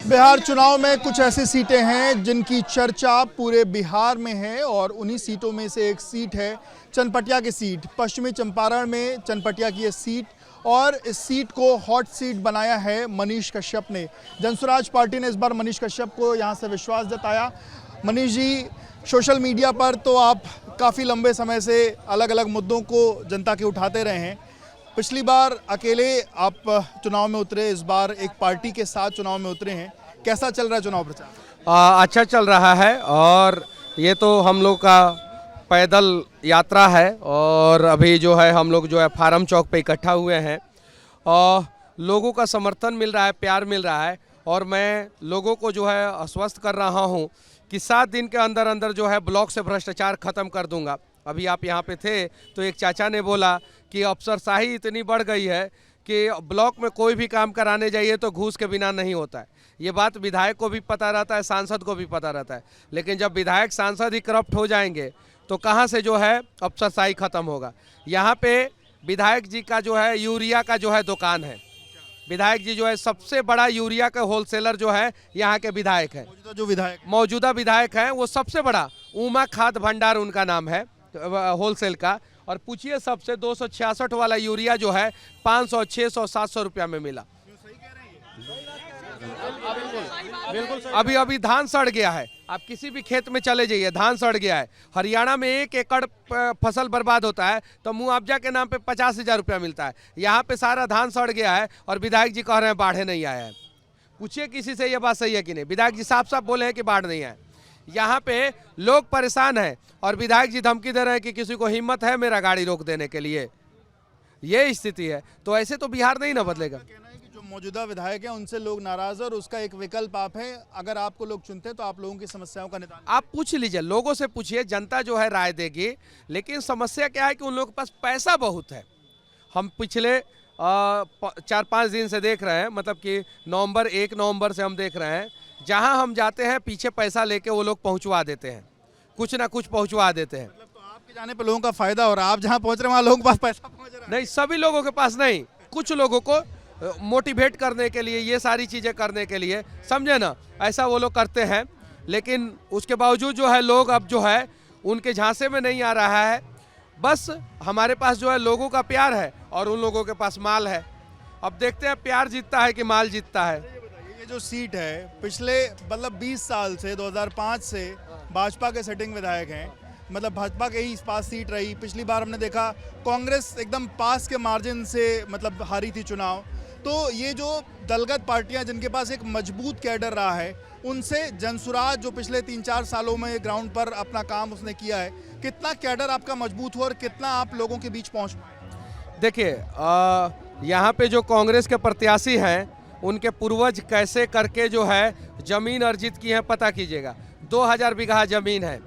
बिहार चुनाव में कुछ ऐसी सीटें हैं जिनकी चर्चा पूरे बिहार में है और उन्हीं सीटों में से एक सीट है चनपटिया की सीट। पश्चिमी चंपारण में चनपटिया की ये सीट और इस सीट को हॉट सीट बनाया है मनीष कश्यप ने। जनसुराज पार्टी ने इस बार मनीष कश्यप को यहां से विश्वास जताया। मनीष जी, सोशल मीडिया पर तो आप काफ़ी लंबे समय से अलग अलग मुद्दों को जनता के उठाते रहे हैं। पिछली बार अकेले आप चुनाव में उतरे, इस बार एक पार्टी के साथ चुनाव में उतरे हैं। कैसा चल रहा है चुनाव प्रचार? अच्छा चल रहा है और ये तो हम लोग का पैदल यात्रा है और अभी जो है हम लोग जो है फार्म चौक पे इकट्ठा हुए हैं और लोगों का समर्थन मिल रहा है, प्यार मिल रहा है और मैं लोगों को जो है आश्वस्त कर रहा हूं कि 7 दिन के अंदर अंदर जो है ब्लॉक से भ्रष्टाचार खत्म कर दूंगा। अभी आप यहाँ पे थे तो एक चाचा ने बोला कि अफसरशाही इतनी बढ़ गई है कि ब्लॉक में कोई भी काम कराने जाइए तो घूस के बिना नहीं होता है। ये बात विधायक को भी पता रहता है, सांसद को भी पता रहता है, लेकिन जब विधायक सांसद ही करप्ट हो जाएंगे तो कहाँ से जो है अफसरशाही खत्म होगा। यहाँ पे विधायक जी का जो है यूरिया का जो है दुकान है। विधायक जी जो है सबसे बड़ा यूरिया का होलसेलर जो है यहाँ के विधायक है। मौजूदा विधायक हैं वो सबसे बड़ा उमा खाद भंडार उनका नाम है होलसेल का। और पूछिए सबसे 266 वाला यूरिया जो है 500, 600, 700 रुपया में मिला। अभी धान सड़ गया है, आप किसी भी खेत में चले जाइए धान सड़ गया है। हरियाणा में 1 एकड़ फसल बर्बाद होता है तो मुआवजा के नाम पे 50,000 रुपया मिलता है। यहाँ पे सारा धान सड़ गया है और विधायक जी कह रहे हैं बाढ़ नहीं आया है। पूछिए किसी से ये बात सही है कि नहीं। विधायक जी साफ साफ बोले हैं कि बाढ़ नहीं आया। यहाँ पे लोग परेशान हैं और विधायक जी धमकी दे रहे हैं कि किसी को हिम्मत है मेरा गाड़ी रोक देने के लिए। ये स्थिति है तो ऐसे तो बिहार नहीं ना बदलेगा। कहना है कि जो मौजूदा विधायक हैं उनसे लोग नाराज और उसका एक विकल्प आप है, अगर आपको लोग चुनते हैं तो आप लोगों की समस्याओं का निदान आप पूछ लीजिए, लोगों से पूछिए, जनता जो है राय देगी। लेकिन समस्या क्या है कि उन लोगों के पास पैसा बहुत है। हम पिछले 4-5 दिन से देख रहे हैं, मतलब कि 1 नवंबर से हम देख रहे हैं, जहां हम जाते हैं पीछे पैसा लेके वो लोग पहुंचवा देते हैं, कुछ ना कुछ पहुंचवा देते हैं। मतलब तो आपके जाने पे लोगों का फायदा हो रहा है, आप जहां पहुंच रहे हैं वहां लोगों के पास पैसा पहुंच रहा है। नहीं, सभी लोगों के पास नहीं, कुछ लोगों को मोटिवेट करने के लिए, ये सारी चीज़ें करने के लिए, समझे ना, ऐसा वो लोग करते हैं। लेकिन उसके बावजूद जो है लोग अब जो है उनके झांसे में नहीं आ रहा है। बस हमारे पास जो है लोगों का प्यार है और उन लोगों के पास माल है। अब देखते हैं प्यार जीतता है कि माल जीतता है। ये जो सीट है पिछले मतलब 20 साल से 2005 से भाजपा के सिटिंग विधायक हैं, मतलब भाजपा के ही पास सीट रही। पिछली बार हमने देखा कांग्रेस एकदम पास के मार्जिन से मतलब हारी थी चुनाव। तो ये जो दलगत पार्टियां जिनके पास एक मजबूत कैडर रहा है, उनसे जनसुराज जो पिछले 3-4 सालों में ग्राउंड पर अपना काम उसने किया है, कितना कैडर आपका मजबूत हुआ और कितना आप लोगों के बीच पहुंच पाए? देखिए, यहाँ पे जो कांग्रेस के प्रत्याशी हैं उनके पूर्वज कैसे करके जो है जमीन अर्जित की है पता कीजिएगा। 2000 बीघा जमीन है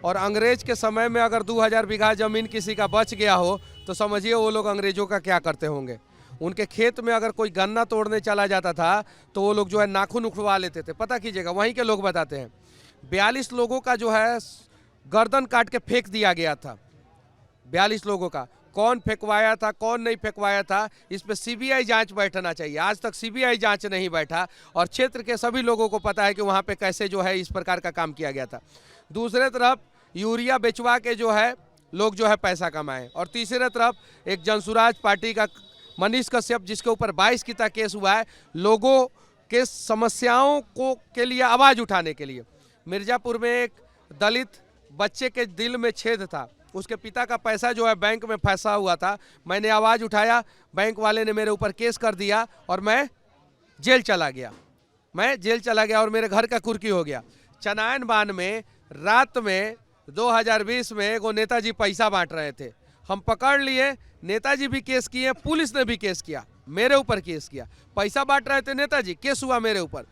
और अंग्रेज के समय में अगर 2000 बीघा जमीन किसी का बच गया हो तो समझिए वो लोग अंग्रेजों का क्या करते होंगे। उनके खेत में अगर कोई गन्ना तोड़ने चला जाता था तो वो लोग जो है नाखून उखड़वा लेते थे, पता कीजिएगा, वहीं के लोग बताते हैं। 42 लोगों का जो है गर्दन काट के फेंक दिया गया था। 42 लोगों का कौन फेंकवाया था, कौन नहीं फेंकवाया था, इस पे सीबीआई जांच बैठना चाहिए। आज तक सीबीआई जांच नहीं बैठा और क्षेत्र के सभी लोगों को पता है कि वहाँ पे कैसे जो है इस प्रकार का काम किया गया था। दूसरे तरफ यूरिया बेचवा के जो है लोग जो है पैसा कमाए और तीसरे तरफ एक जनसुराज पार्टी का मनीष कश्यप जिसके ऊपर 22 की तक केस हुआ है, लोगों के समस्याओं को के लिए आवाज़ उठाने के लिए। मिर्ज़ापुर में एक दलित बच्चे के दिल में छेद था, उसके पिता का पैसा जो है बैंक में फंसा हुआ था। मैंने आवाज़ उठाया, बैंक वाले ने मेरे ऊपर केस कर दिया और मैं जेल चला गया और मेरे घर का कुर्की हो गया। चनायन बांध में रात में 2020 में एगो नेताजी पैसा बांट रहे थे, हम पकड़ लिए। नेताजी भी केस किए, पुलिस ने भी केस किया, मेरे ऊपर केस किया। पैसा बांट रहे थे नेताजी, केस हुआ मेरे ऊपर।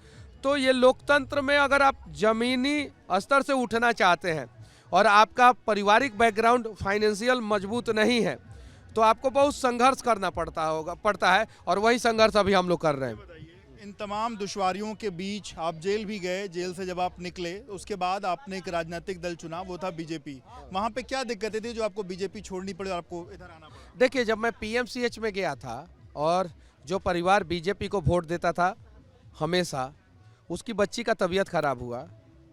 तो ये लोकतंत्र में अगर आप जमीनी स्तर से उठना चाहते हैं और आपका पारिवारिक बैकग्राउंड फाइनेंशियल मजबूत नहीं है तो आपको बहुत संघर्ष करना पड़ता है और वही संघर्ष अभी हम लोग कर रहे हैं। इन तमाम दुश्वारियों के बीच आप जेल भी गए, जेल से जब आप निकले उसके बाद आपने एक राजनीतिक दल चुना, वो था बीजेपी। वहाँ पे क्या दिक्कतें थी जो आपको बीजेपी छोड़नी पड़ी और आपको इधर आना पड़ा? देखिए, जब मैं पीएमसीएच में गया था और जो परिवार बीजेपी को वोट देता था हमेशा, उसकी बच्ची का तबीयत खराब हुआ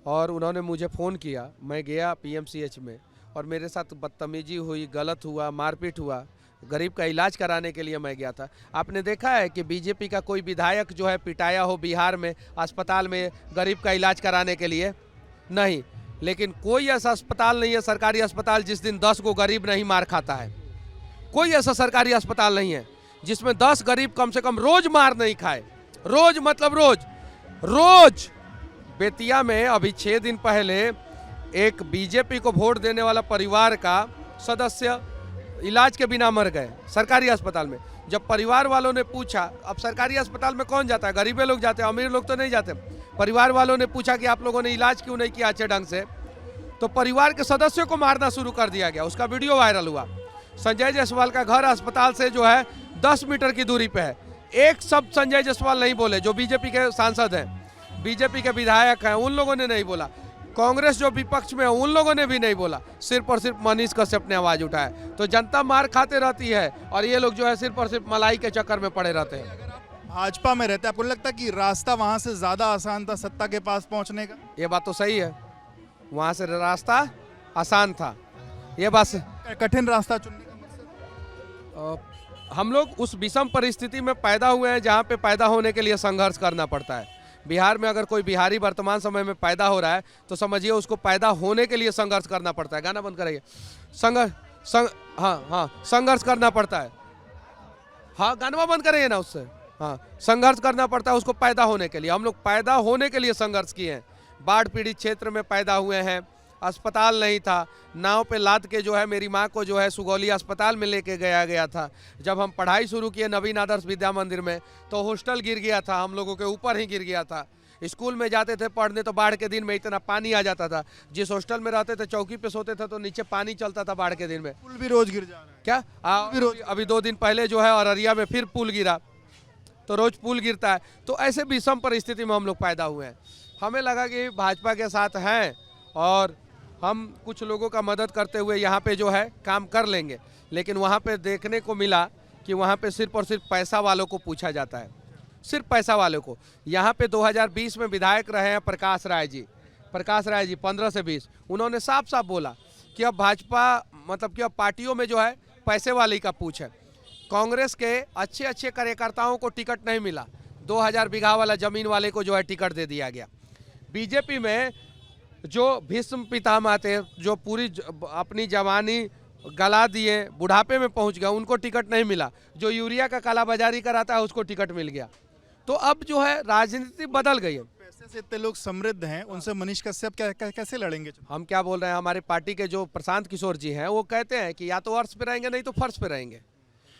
और उन्होंने मुझे फ़ोन किया। मैं गया पीएमसीएच में और मेरे साथ बदतमीजी हुई, गलत हुआ, मारपीट हुआ। गरीब का इलाज कराने के लिए मैं गया था। आपने देखा है कि बीजेपी का कोई विधायक जो है पिटाया हो बिहार में अस्पताल में गरीब का इलाज कराने के लिए? नहीं। लेकिन कोई ऐसा अस्पताल नहीं है, सरकारी अस्पताल, जिस दिन 10 को गरीब नहीं मार खाता है। कोई ऐसा सरकारी अस्पताल नहीं है जिसमें 10 गरीब कम से कम रोज मार नहीं खाए। रोज मतलब रोज। बेतिया में अभी 6 दिन पहले एक बीजेपी को वोट देने वाला परिवार का सदस्य इलाज के बिना मर गए सरकारी अस्पताल में। जब परिवार वालों ने पूछा, अब सरकारी अस्पताल में कौन जाता है? गरीबे लोग जाते हैं, अमीर लोग तो नहीं जाते। परिवार वालों ने पूछा कि आप लोगों ने इलाज क्यों नहीं किया अच्छे ढंग से, तो परिवार के सदस्यों को मारना शुरू कर दिया गया। उसका वीडियो वायरल हुआ। संजय जायसवाल का घर अस्पताल से जो है 10 मीटर की दूरी पे है। एक शब्द संजय जायसवाल नहीं बोले, जो बीजेपी के सांसद हैं, बीजेपी के विधायक हैं, उन लोगों ने नहीं बोला। कांग्रेस जो विपक्ष में है उन लोगों ने भी नहीं बोला। सिर्फ और सिर्फ मनीष कश्यप ने आवाज उठाया। तो जनता मार खाते रहती है और ये लोग जो है सिर्फ और सिर्फ मलाई के चक्कर में पड़े रहते हैं। भाजपा में रहते हैं, आपको नहीं लगता कि रास्ता वहां से ज्यादा आसान था सत्ता के पास पहुंचने का? ये बात तो सही है, वहां से रास्ता आसान था। ये बस कठिन रास्ता चुनने का मकसद? हम लोग उस विषम परिस्थिति में पैदा हुए हैं जहाँ पे पैदा होने के लिए संघर्ष करना पड़ता है। बिहार में अगर कोई बिहारी वर्तमान समय में पैदा हो रहा है तो समझिए उसको पैदा होने के लिए संघर्ष करना पड़ता है। गाना बंद करिए। संघर्ष करना पड़ता है। हाँ, गाना बंद करिए ना उससे। हाँ, संघर्ष करना पड़ता है उसको पैदा होने के लिए। हम लोग पैदा होने के लिए संघर्ष किए हैं। बाढ़ पीड़ित क्षेत्र में पैदा हुए हैं, अस्पताल नहीं था, नाव पे लाद के जो है मेरी माँ को जो है सुगौली अस्पताल में लेके गया था। जब हम पढ़ाई शुरू किए नवीन आदर्श विद्या मंदिर में तो हॉस्टल गिर गया था, हम लोगों के ऊपर ही गिर गया था। स्कूल में जाते थे पढ़ने तो बाढ़ के दिन में इतना पानी आ जाता था। जिस हॉस्टल में रहते थे चौकी पे सोते थे तो नीचे पानी चलता था बाढ़ के दिन में। पुल भी रोज गिर जा रहा है क्या? अभी 2 दिन पहले जो है अररिया में फिर पुल गिरा, तो रोज पुल गिरता है। तो ऐसे विषम परिस्थिति में हम लोग पैदा हुए हैं। हमें लगा कि भाजपा के साथ हैं और हम कुछ लोगों का मदद करते हुए यहाँ पे जो है काम कर लेंगे। लेकिन वहाँ पे देखने को मिला कि वहाँ पे सिर्फ और सिर्फ पैसा वालों को पूछा जाता है, सिर्फ पैसा वालों को। यहाँ पे 2020 में विधायक रहे हैं प्रकाश राय जी 15 से 20, उन्होंने साफ साफ बोला कि अब भाजपा मतलब कि अब पार्टियों में जो है पैसे वाले का पूछ है। कांग्रेस के अच्छे अच्छे कार्यकर्ताओं को टिकट नहीं मिला, 2000 बीघा वाला जमीन वाले को जो है टिकट दे दिया गया। बीजेपी में जो भीष्म पितामह थे, जो पूरी अपनी जवानी गला दिए बुढ़ापे में पहुंच गए, उनको टिकट नहीं मिला। जो यूरिया का कालाबाजारी कराता है उसको टिकट मिल गया। तो अब जो है राजनीति बदल गई है। पैसे से इतने लोग समृद्ध हैं, उनसे मनीष कश्यप कैसे लड़ेंगे? हम क्या बोल रहे हैं, हमारे पार्टी के जो प्रशांत किशोर जी हैं वो कहते हैं कि या तो अर्श पे रहेंगे नहीं तो फर्श पे रहेंगे।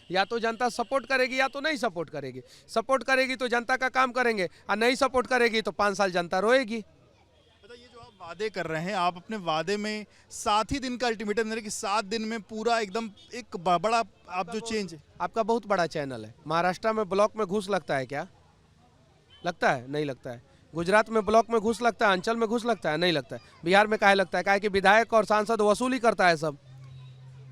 या तो जनता सपोर्ट करेगी या तो नहीं सपोर्ट करेगी। सपोर्ट करेगी तो जनता का काम करेंगे और नहीं सपोर्ट करेगी तो 5 साल जनता रोएगी। ये जो आप वादे कर रहे हैं, आप अपने वादे में 7 ही दिन का अल्टीमेटम दे रहे हैं कि 7 दिन में पूरा एकदम एक बड़ा आप जो चेंज है। आपका बहुत बड़ा चैनल है। महाराष्ट्र में ब्लॉक में घूस लगता है क्या? लगता है? नहीं लगता है। गुजरात में ब्लॉक में घूस लगता है, अंचल में घूस लगता है? नहीं लगता है। बिहार में काहे लगता है? काहे कि विधायक और सांसद वसूली करता है। सब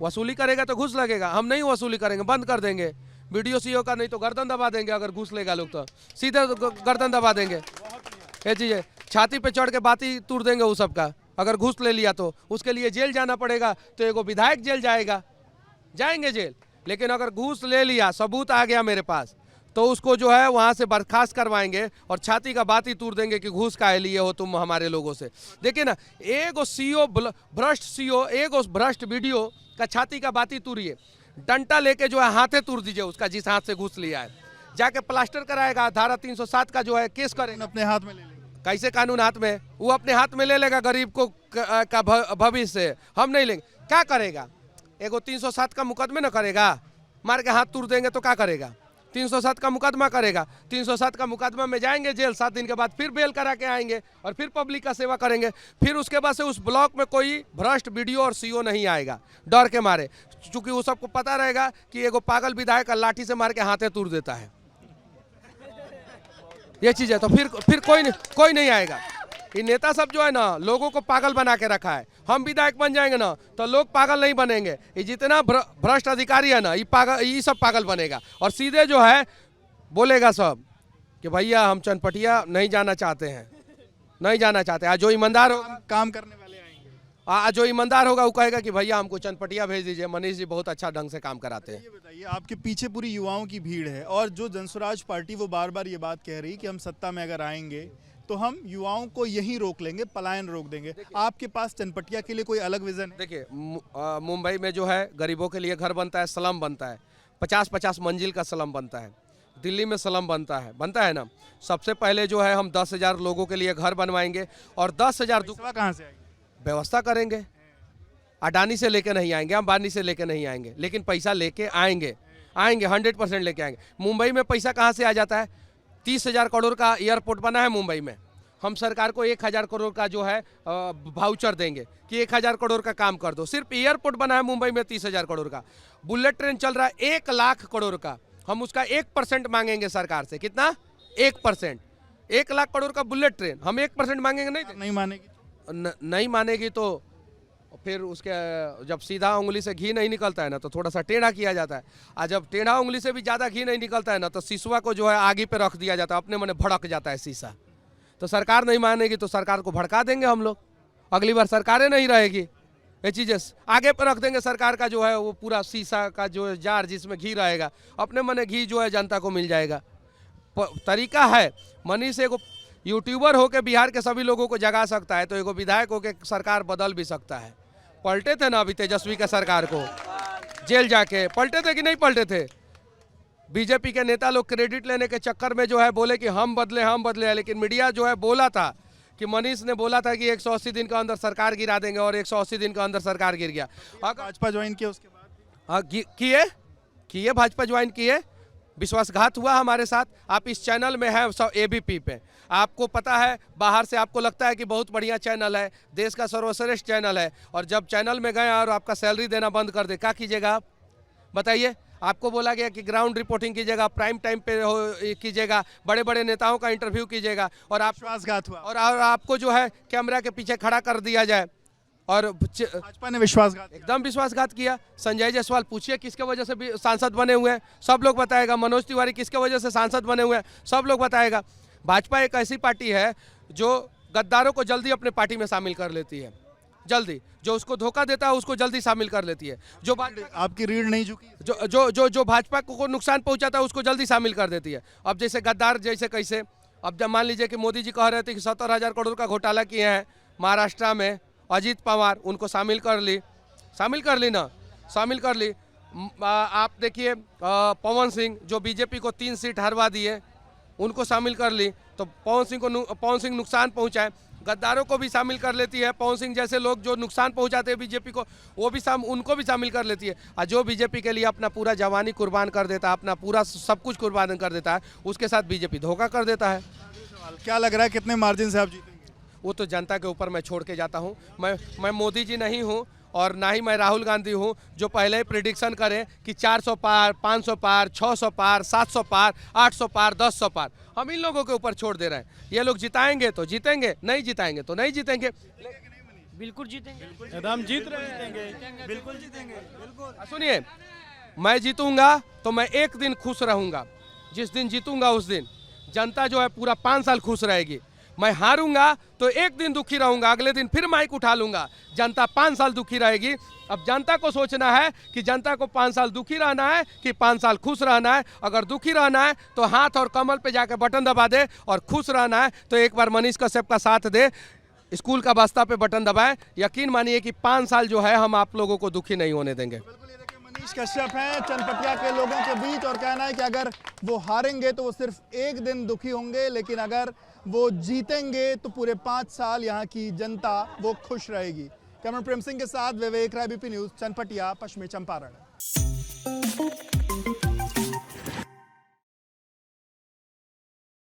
वसूली करेगा तो घूस लगेगा। हम नहीं वसूली करेंगे, बंद कर देंगे। वीडियो सीओ का नहीं तो गर्दन दबा देंगे। अगर घूस लेगा लोग तो सीधे गर्दन दबा देंगे। ये चीज़ है, छाती पे चढ़ के बाती तोड़ देंगे वो सबका। अगर घूस ले लिया तो उसके लिए जेल जाना पड़ेगा। तो एगो विधायक जेल जाएंगे जेल। लेकिन अगर घूस ले लिया, सबूत आ गया मेरे पास, तो उसको जो है वहाँ से बर्खास्त करवाएंगे और छाती का बाती तोड़ देंगे कि घूस काहे लिए हो तुम हमारे लोगों से। देखिए ना, एगो सीओ भ्रष्ट सीओ, एगो भ्रष्ट वीडियो का छाती का बाती तोड़िए, डंटा लेके जो है हाथे तोड़ दीजिए उसका, जिस हाथ से घूस लिया है। जाके प्लास्टर कराएगा, धारा 307 का जो है केस करेंगे, अपने हाथ में ले लेंगे। कैसे कानून हाथ में? वो अपने हाथ में ले लेगा गरीब को का भविष्य से। हम नहीं लेंगे। क्या करेगा? एगो 307 का मुकदमे न करेगा? मार के हाथ तोड़ देंगे तो क्या करेगा? 307 का मुकदमा करेगा। 307 का मुकदमा में जाएंगे जेल, 7 दिन के बाद फिर बेल करा के आएंगे और फिर पब्लिक का सेवा करेंगे। फिर उसके बाद से उस ब्लॉक में कोई भ्रष्ट वीडियो और सीओ नहीं आएगा, डर के मारे। चूंकि वो सबको पता रहेगा कि एगो पागल विधायक लाठी से मार के हाथे तोड़ देता है। ये चीज है। तो फिर कोई नहीं आएगा। ये नेता सब जो है ना, लोगों को पागल बना के रखा है। हम विधायक बन जाएंगे ना तो लोग पागल नहीं बनेंगे। ये जितना भ्रष्ट अधिकारी है ना, ये सब पागल बनेगा और सीधे जो है बोलेगा सब। कि भैया हम चनपटिया नहीं जाना चाहते हैं, नहीं जाना चाहते। आज जो ईमानदार होगा, काम करने वाले आएंगे। आज जो ईमानदार होगा वो कहेगा कि भैया हमको चनपटिया भेज दीजिए, मनीष जी बहुत अच्छा ढंग से काम कराते हैं। ये बताइए, आपके पीछे पूरी युवाओं की भीड़ है और जो जनसुराज पार्टी वो बार बार ये बात कह रही कि हम सत्ता में अगर आएंगे तो हम युवाओं को यहीं रोक लेंगे, पलायन रोक देंगे। आपके पास चनपटिया के लिए कोई अलग विजन है? देखिए मुंबई में जो है गरीबों के लिए घर बनता है, स्लम बनता है, 50-50 मंजिल का स्लम बनता है। दिल्ली में स्लम बनता है ना। सबसे पहले जो है हम 10,000 लोगों के लिए घर बनवाएंगे और 10,000 कहाँ से आएगी? व्यवस्था करेंगे। अडानी से लेके नहीं आएंगे, अंबानी से लेके नहीं आएंगे, लेकिन पैसा लेके आएंगे 100% लेके आएंगे। मुंबई में पैसा कहाँ से आ जाता है? 30,000 करोड़ का एयरपोर्ट बना है मुंबई में। हम सरकार को 1,000 करोड़ का जो है वाउचर देंगे कि 1,000 करोड़ का काम कर दो। सिर्फ एयरपोर्ट बना है मुंबई में 30,000 करोड़ का। बुलेट ट्रेन चल रहा है 1 लाख करोड़ का, हम उसका 1% मांगेंगे सरकार से। कितना? 1%। 1 लाख करोड़ का बुलेट ट्रेन, हम 1% मांगेंगे। नहीं मानेगी? नहीं मानेगी तो फिर उसके जब सीधा उंगली से घी नहीं निकलता है ना तो थोड़ा सा टेढ़ा किया जाता है, और जब टेढ़ा उंगली से भी ज़्यादा घी नहीं निकलता है ना तो शीशवा को जो है आगे पे रख दिया जाता है, अपने मन भड़क जाता है शीशा। तो सरकार नहीं मानेगी तो सरकार को भड़का देंगे हम लोग, अगली बार सरकारें नहीं रहेगी। ये चीज़ें आगे पर रख देंगे, सरकार का जो है वो पूरा शीशा का जो जार जिसमें घी रहेगा, अपने मन घी जो है जनता को मिल जाएगा। तरीका है। मनीष एगो यूट्यूबर होकर बिहार के सभी लोगों को जगा सकता है, तो एगो विधायक होकर सरकार बदल भी सकता है। पलटे थे ना अभी तेजस्वी के सरकार को, जेल जाके पलटे थे कि नहीं पलटे थे? बीजेपी के नेता लोग क्रेडिट लेने के चक्कर में जो है बोले कि हम बदले, लेकिन मीडिया जो है बोला था कि मनीष ने बोला था कि 180 दिन के अंदर सरकार गिरा देंगे, और 180 दिन के अंदर सरकार गिर गया। भाजपा ज्वाइन किया उसके बाद? हाँ किए भाजपा ज्वाइन किए। विश्वासघात हुआ हमारे साथ। आप इस चैनल में हैं ABP पे, आपको पता है, बाहर से आपको लगता है कि बहुत बढ़िया चैनल है, देश का सर्वश्रेष्ठ चैनल है, और जब चैनल में गए और आपका सैलरी देना बंद कर दे, क्या कीजिएगा आप बताइए? आपको बोला गया कि ग्राउंड रिपोर्टिंग कीजिएगा, प्राइम टाइम पे कीजिएगा, बड़े बड़े नेताओं का इंटरव्यू कीजिएगा, और आप विश्वासघात हुआ और आपको जो है कैमरा के पीछे खड़ा कर दिया जाए। और भाजपा ने विश्वासघात, एकदम विश्वासघात किया। संजय जायसवाल पूछिए किसके वजह से भी सांसद बने हुए हैं, सब लोग बताएगा। मनोज तिवारी किसके वजह से सांसद बने हुए हैं, सब लोग बताएगा। भाजपा एक ऐसी पार्टी है जो गद्दारों को जल्दी अपने पार्टी में शामिल कर लेती है, जल्दी। जो उसको धोखा देता है उसको जल्दी शामिल कर लेती है। जो आपकी रीढ़ नहीं झुकी? जो भाजपा को नुकसान पहुंचाता है उसको जल्दी शामिल कर देती है। अब जैसे गद्दार जैसे कैसे, अब जब मान लीजिए कि मोदी जी कह रहे थे कि 70,000 करोड़ का घोटाला किए हैं महाराष्ट्र में, अजीत पवार उनको शामिल कर ली ना, शामिल कर ली। आप देखिए पवन सिंह जो बीजेपी को 3 सीट हरवा दिए, उनको शामिल कर ली। तो पवन सिंह नुकसान पहुंचाए, गद्दारों को भी शामिल कर लेती है। पवन सिंह जैसे लोग जो नुकसान पहुंचाते हैं बीजेपी को, वो भी उनको भी शामिल कर लेती है। और जो बीजेपी के लिए अपना पूरा जवानी कुर्बान कर देता है, अपना पूरा सब कुछ कुर्बान कर देता है, उसके साथ बीजेपी धोखा कर देता है। क्या लग रहा है कितने मार्जिन से आप जीतेंगे? वो तो जनता के ऊपर मैं छोड़ के जाता हूँ। मैं मोदी जी नहीं हूँ, और ना ही मैं राहुल गांधी हूँ जो पहले ही प्रिडिक्शन करें कि 400 पार, 500 पार, 600 पार, 700 पार, 800 पार, 1000 पार। हम इन लोगों के ऊपर छोड़ दे रहे हैं। ये लोग जिताएंगे तो जीतेंगे, नहीं जिताएंगे तो नहीं जीतेंगे। बिल्कुल जीतेंगे, हम जीत रहे हैं, बिल्कुल जीतेंगे। सुनिए, मैं जीतूंगा तो मैं एक दिन खुश रहूंगा। जिस दिन जीतूंगा उस दिन जनता जो है पूरा 5 साल खुश रहेगी। मैं हारूंगा तो एक दिन दुखी रहूंगा, अगले दिन फिर माइक उठा लूंगा, जनता 5 साल दुखी रहेगी। अब जनता को सोचना है कि जनता को 5 साल दुखी रहना है कि 5 साल खुश रहना है। अगर दुखी रहना है तो हाथ और कमर पे जाकर बटन दबा दे, और खुश रहना है तो एक बार मनीष कश्यप का साथ दे, स्कूल का बस्ता पे बटन दबाए। यकीन मानिए कि 5 साल जो है हम आप लोगों को दुखी नहीं होने देंगे। मनीष कश्यप हैं चनपटिया के लोगों के बीच, और कहना है कि अगर वो हारेंगे तो वो सिर्फ एक दिन दुखी होंगे, लेकिन अगर वो जीतेंगे तो पूरे 5 साल यहाँ की जनता वो खुश रहेगी। कैमरा प्रेम सिंह के साथ विवेक राय, ABP न्यूज़, चनपटिया, पश्चिमी चंपारण।